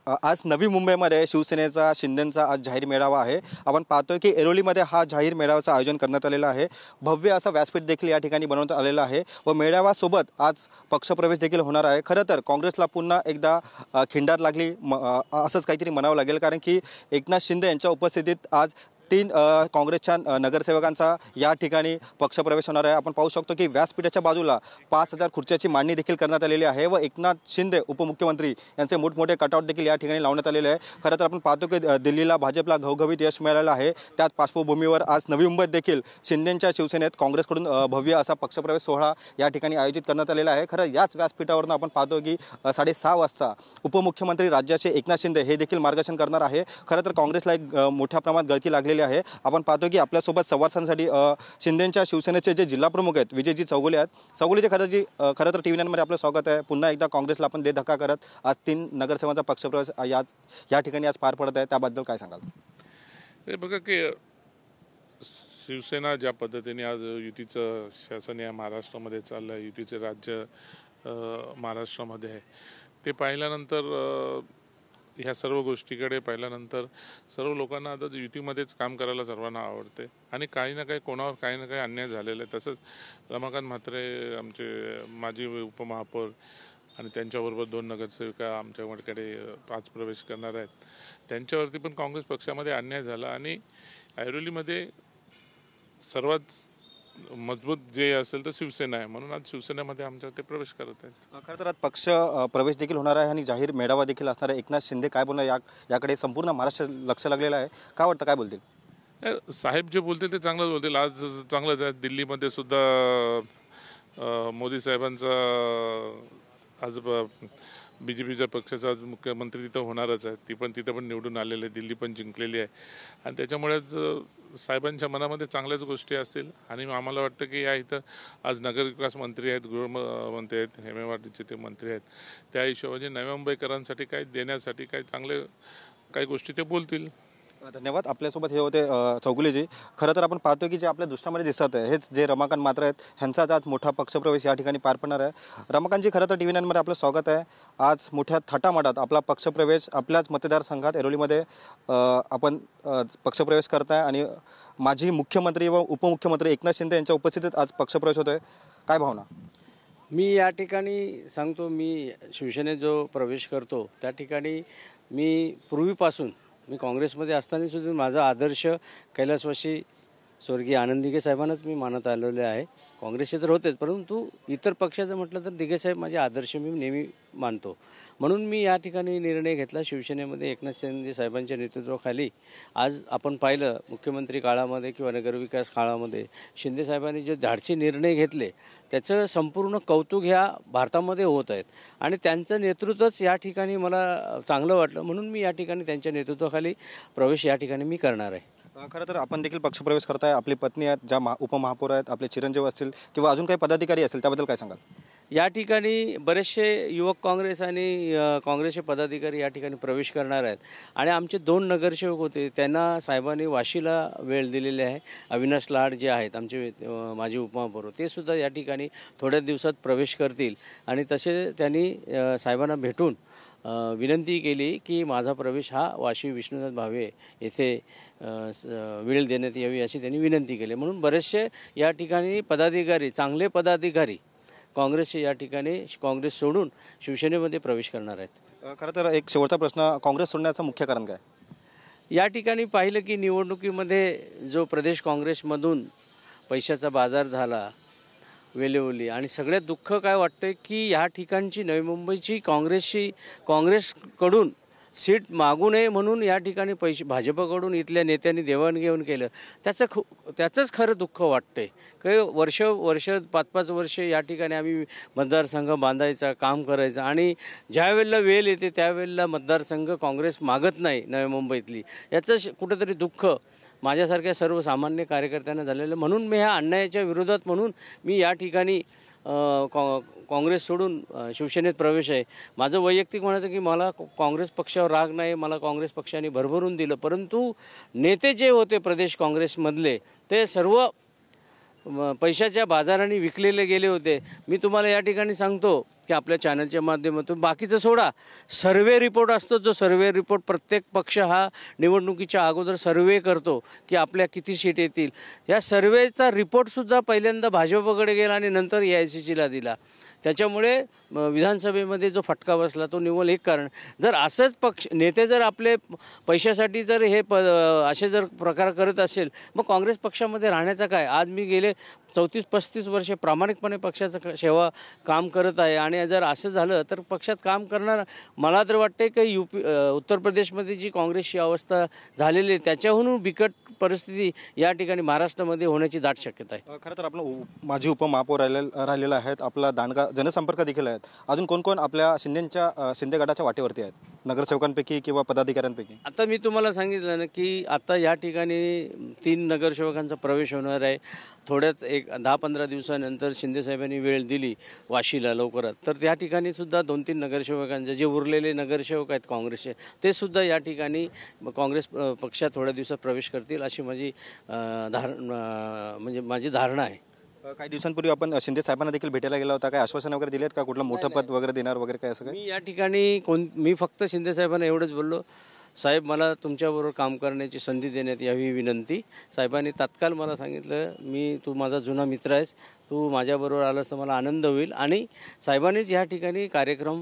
आज नवी मुंबईमध्ये शिवसेनेचा शिंदेंचा आज जाहीर मेळावा आहे। आपण पाहतोय की ऐरोलीमध्ये हा जाहीर मेळाव्याचं आयोजन करण्यात आलेलं आहे। भव्य असं व्यासपीठ देखील या ठिकाणी बनवण्यात आलेलं आहे व मेळाव्यासोबत आज पक्षप्रवेश देखील होणार आहे। खरं तर काँग्रेसला पुन्हा एकदा खिंडार लागली असंच काहीतरी म्हणावं लागेल, कारण की एकनाथ शिंदे यांच्या उपस्थितीत आज 3 काँग्रेसच्या नगरसेवकांचा या ठिकाणी पक्षप्रवेश होणार आहे। आपण पाहू शकतो की व्यासपीठाच्या बाजूला 5000 खुर्च्यांची मांडणी देखील करण्यात आलेली आहे व एकनाथ शिंदे उपमुख्यमंत्री यांचे मोठमोठे कटआउट देखील या ठिकाणी लावण्यात आलेले आहे। खरं तर आपण पाहतो की दिल्लीला भाजपला घवघवीत यश मिळालेलं आहे। त्याच पार्श्वभूमीवर आज नवी मुंबईत देखील शिंदेंच्या शिवसेनेत काँग्रेसकडून भव्य असा पक्षप्रवेश सोहळा या ठिकाणी आयोजित करण्यात आलेला आहे। खरं याच व्यासपीठावरून आपण पाहतो की 6:30 वाजता उपमुख्यमंत्री राज्याचे एकनाथ शिंदे हे देखील मार्गदर्शन करणार आहे। खरं तर काँग्रेसला एक मोठ्या प्रमाणात गळती लागलेली आहे। आपण पाहतो की आपल्यासोबत संवाद साधण्यासाठी शिंदेंच्या शिवसेनेचे जे जिल्हा प्रमुख आहेत विजयजी चौगुले आहेत। चौगुलेचे खरं तर TV9 मध्ये आपलं स्वागत आहे। पुन्हा एकदा काँग्रेसला आपण दे धक्का करत आज 3 नगरसेवकांचा पक्षप्रवेश या ठिकाणी आज पार पडत आहे, त्याबद्दल काय सांगाल? हे बघा की शिवसेना ज्या पद्धतीने आज युतीचं शासन या महाराष्ट्रामध्ये चाललं आहे, युतीचे राज्य महाराष्ट्रामध्ये आहे, ते पाहिल्यानंतर ह्या सर्व गोष्टीकडे पाहिल्यानंतर सर्व लोकांना आता युतीमध्येच काम करायला सर्वांना आवडते आणि काही ना काही कोणावर काही ना काही अन्याय झालेला आहे। तसंच रमाकांत म्हात्रे आमचे माजी उपमहापौर आणि त्यांच्याबरोबर 2 नगरसेविका आमच्याकडे 5 प्रवेश करणार आहेत, त्यांच्यावरती पण काँग्रेस पक्षामध्ये अन्याय झाला आणि ऐरोलीमध्ये सर्वात मजबूत जे असेल तर शिवसेना आहे, म्हणून आज शिवसेनेमध्ये आमच्या ते प्रवेश करत आहेत। खरं तर आज पक्ष प्रवेश देखील होणार आहे आणि जाहीर मेळावा देखील असणार आहे। एकनाथ शिंदे काय बोलणार याकडे संपूर्ण महाराष्ट्र लक्ष लागलेलं आहे। काय वाटतं, काय बोलतील? साहेब जे बोलतील ते चांगलंच बोलतील। आज चांगलंच आहे। दिल्लीमध्ये सुद्धा मोदी साहेबांचा आज BJPच्या पक्षाचा आज मुख्यमंत्री तिथं होणारच आहे, तिथं पण निवडून आलेले आहे, दिल्ली पण जिंकलेली आहे आणि त्याच्यामुळेच साहेबांच्या मनामध्ये चांगल्याच गोष्टी असतील आणि आम्हाला वाटतं की या इथं आज नगरविकास मंत्री आहेत, गृहमंत्री आहेत, हेमेवाडीचे ते मंत्री आहेत, त्या हिशोबाने नव्या मुंबईकरांसाठी काय देण्यासाठी काय चांगले काही गोष्टी ते बोलतील। धन्यवाद। आपल्यासोबत हे होते चौगुलेजी। खरं तर आपण पाहतो की जे आपल्या दृष्टामध्ये दिसत आहे हेच जे रमाकांत म्हात्रे आहेत ह्यांचाच आज मोठा पक्षप्रवेश या ठिकाणी पार पडणार आहे। रमाकांतजी, खरं तर TV9 मध्ये आपलं स्वागत आहे। आज मोठ्या थाटामाटात आपला पक्षप्रवेश आपल्याच मतदारसंघात ऐरोलीमध्ये आपण पक्षप्रवेश करताय आणि माजी मुख्यमंत्री व उपमुख्यमंत्री एकनाथ शिंदे यांच्या उपस्थितीत आज पक्षप्रवेश होतोय, काय भावना? मी या ठिकाणी सांगतो, मी शिवसेनेत जो प्रवेश करतो त्या ठिकाणी मी पूर्वीपासून मी काँग्रेसमध्ये असताना सुद्धा माझा आदर्श कैलासवासी स्वर्गीय आनंद दिघे साहेबांनाच मी मानत आलेले आहे। काँग्रेसचे तर होतेच, परंतु इतर पक्षाचं म्हटलं तर दिघे साहेब माझे आदर्श मी नेहमी मानतो। म्हणून मी या ठिकाणी निर्णय घेतला शिवसेनेमध्ये एकनाथ शिंदे साहेबांच्या नेतृत्वाखाली। आज आपण पाहिलं मुख्यमंत्री काळामध्ये किंवा नगरविकास काळामध्ये शिंदे साहेबांनी जे धाडसी निर्णय घेतले त्याचं संपूर्ण कौतुक ह्या भारतामध्ये होत आहेत आणि त्यांचं नेतृत्वच या ठिकाणी मला चांगलं वाटलं, म्हणून मी या ठिकाणी त्यांच्या नेतृत्वाखाली प्रवेश या ठिकाणी मी करणार आहे। खरं तर आपण देखील पक्षप्रवेश करताय, आपली पत्नी आहेत, ज्या उपमहापौर आहेत, आपले चिरंजीव असतील किंवा अजून काही पदाधिकारी असतील, त्याबद्दल काय सांगाल? या ठिकाणी बरेचसे युवक काँग्रेस आणि काँग्रेसचे पदाधिकारी या ठिकाणी प्रवेश करणार आहेत आणि आमचे 2 नगरसेवक होते, त्यांना साहेबांनी वाशीला वेळ दिलेली आहे। अविनाश लाड जे आहेत आमचे माजी उपमहापौर, ते सुद्धा या ठिकाणी थोड्या दिवसात प्रवेश करतील आणि तसे त्यांनी साहेबांना भेटून विनंती केली की माझा प्रवेश हा वाशी विष्णुनाथ भावे येथे वेळ देण्यात यावी अशी त्यांनी विनंती केली। म्हणून बरेचसे या ठिकाणी पदाधिकारी, चांगले पदाधिकारी काँग्रेसचे या ठिकाणी काँग्रेस सोडून शिवसेनेमध्ये प्रवेश करणार आहेत। खरं तर एक शेवटचा प्रश्न, काँग्रेस सोडण्याचं मुख्य कारण काय? या ठिकाणी पाहिलं की निवडणुकीमध्ये जो प्रदेश काँग्रेसमधून पैशाचा बाजार झाला वेलेवली आणि सगळ्यात दुःख काय वाटतं की या ठिकाणची नवी मुंबईची काँग्रेसकडून सीट मागू नये म्हणून या ठिकाणी पैसे भाजपकडून इथल्या नेत्यांनी देवाणघेवाण केलं, त्याचंच खरं दुःख वाटतंय। काही वर्ष 5-5 वर्ष या ठिकाणी आम्ही मतदारसंघ बांधायचा काम करायचं आणि ज्यावेळेला वेळ येते त्यावेळेला मतदारसंघ काँग्रेस मागत नाही नव्या मुंबईतली, याचं कुठंतरी दुःख माझ्यासारख्या सर्वसामान्य कार्यकर्त्यांना झालेलं। म्हणून मी ह्या अन्यायाच्या विरोधात म्हणून मी या ठिकाणी काँग्रेस सोडून शिवसेनेत प्रवेश आहे। माझं वैयक्तिक म्हणायचं की मला काँग्रेस पक्षावर राग नाही, मला काँग्रेस पक्षाने भरभरून दिलं, परंतु नेते जे होते प्रदेश काँग्रेसमधले ते सर्व पैशाच्या बाजाराने विकलेले गेले होते। मी तुम्हाला या ठिकाणी सांगतो की आपल्या चॅनलच्या माध्यमातून बाकीचं सोडा, सर्वे रिपोर्ट असतो, जो सर्वे रिपोर्ट प्रत्येक पक्ष हा निवडणुकीच्या अगोदर सर्वे करतो की आपल्या किती सीट येतील. या सर्वेचा रिपोर्टसुद्धा पहिल्यांदा भाजपकडे गेला आणि नंतर AICCला दिला. त्याच्यामुळे विधानसभेमध्ये जो फटका बसला तो निव्वळ एक कारण. जर असंच नेते जर आपले पैशासाठी जर हे असे जर प्रकार करत असेल, मग काँग्रेस पक्षामध्ये राहण्याचा काय. आज मी गेले 34-35 वर्षे प्रामाणिकपणे पक्षाचं सेवा काम करत आहे आणि जर असं झालं तर पक्षात काम करणार. मला तर वाटते की उत्तर प्रदेशमध्ये जी काँग्रेसची अवस्था झालेली आहे त्याच्याहून बिकट परिस्थिती या ठिकाणी महाराष्ट्रामध्ये होण्याची दाट शक्यता आहे. खरं तर आपण माजी उपमहापौर राहिलेले आहेत, आपला दांडगा जनसंपर्क देखील आहेत. अजून कोण कोण आपल्या शिंदे गटाच्या वाटेवरती आहेत नगरसेवकांपैकी किंवा पदाधिकाऱ्यांपैकी? आता मी तुम्हाला सांगितलं ना की आता या ठिकाणी 3 नगरसेवकांचा प्रवेश होणार आहे. थोड्याच एक 10-15 दिवसानंतर शिंदेसाहेबांनी वेळ दिली वाशीला लवकरात, तर त्या ठिकाणी सुद्धा 2-3 नगरसेवकांचे जे उरलेले नगरसेवक आहेत काँग्रेसचे ते सुद्धा या ठिकाणी काँग्रेस पक्षात थोड्या दिवसात प्रवेश करतील अशी माझी माझी धारणा आहे. काही दिवसांपूर्वी आपण शिंदे साहेबांना देखील भेटायला गेला होता. काय आश्वासन वगैरे दिलेत का, कुठलं मोठं पद वगैरे देणार वगैरे काय असं काय? मी या ठिकाणी मी फक्त शिंदे साहेबांना एवढंच बोललो, साहेब मला तुमच्याबरोबर काम करण्याची संधी देण्यात यावी विनंती. साहेबांनी तात्काळ मला सांगितलं, तू माझा जुना मित्र आहेस, तू माझ्याबरोबर आलास तर मला आनंद होईल. आणि साहेबांनीच या ठिकाणी कार्यक्रम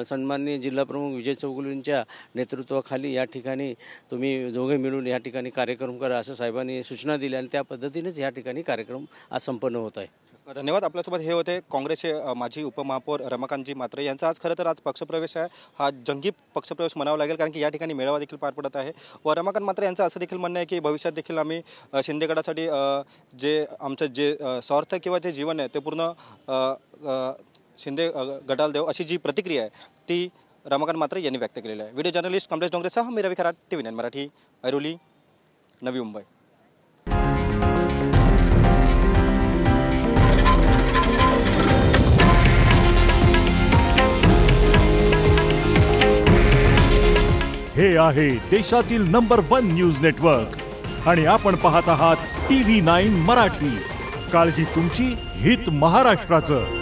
सन्माननीय जिल्हाप्रमुख विजय चौगुलेंच्या नेतृत्वाखाली या ठिकाणी तुम्ही दोघे मिळून या ठिकाणी कार्यक्रम करा असं साहेबांनी सूचना दिल्या आणि त्या पद्धतीनेच या ठिकाणी कार्यक्रम आज संपन्न होत आहे. धन्यवाद. आपल्यासोबत हे होते काँग्रेसचे माजी उपमहापौर रमाकांतजी म्हात्रे यांचा आज खरं तर आज पक्षप्रवेश आहे. हा जंगी पक्षप्रवेश म्हणावा लागेल कारण की या ठिकाणी मेळावा देखील पार पडत आहे. व रमाकांत म्हात्रे यांचं असं देखील म्हणणं आहे की भविष्यात देखील आम्ही शिंदे गटासाठी जे आमचं जे स्वार्थ किंवा जे जीवन आहे ते पूर्ण शिंदे गटाला देऊ अशी जी प्रतिक्रिया आहे ती रमाकांत म्हात्रे यांनी व्यक्त केलेली आहे. व्हिडिओ जर्नलिस्ट कमलेश डोंगरेसह मी रवी खरात, TV9 मराठी, ऐरोली, नवी मुंबई. हे आहे देशातील नंबर 1 न्यूज नेटवर्क आणि आपण पाहत आहात TV9 मराठी. काळजी तुमची, हित महाराष्ट्राचं.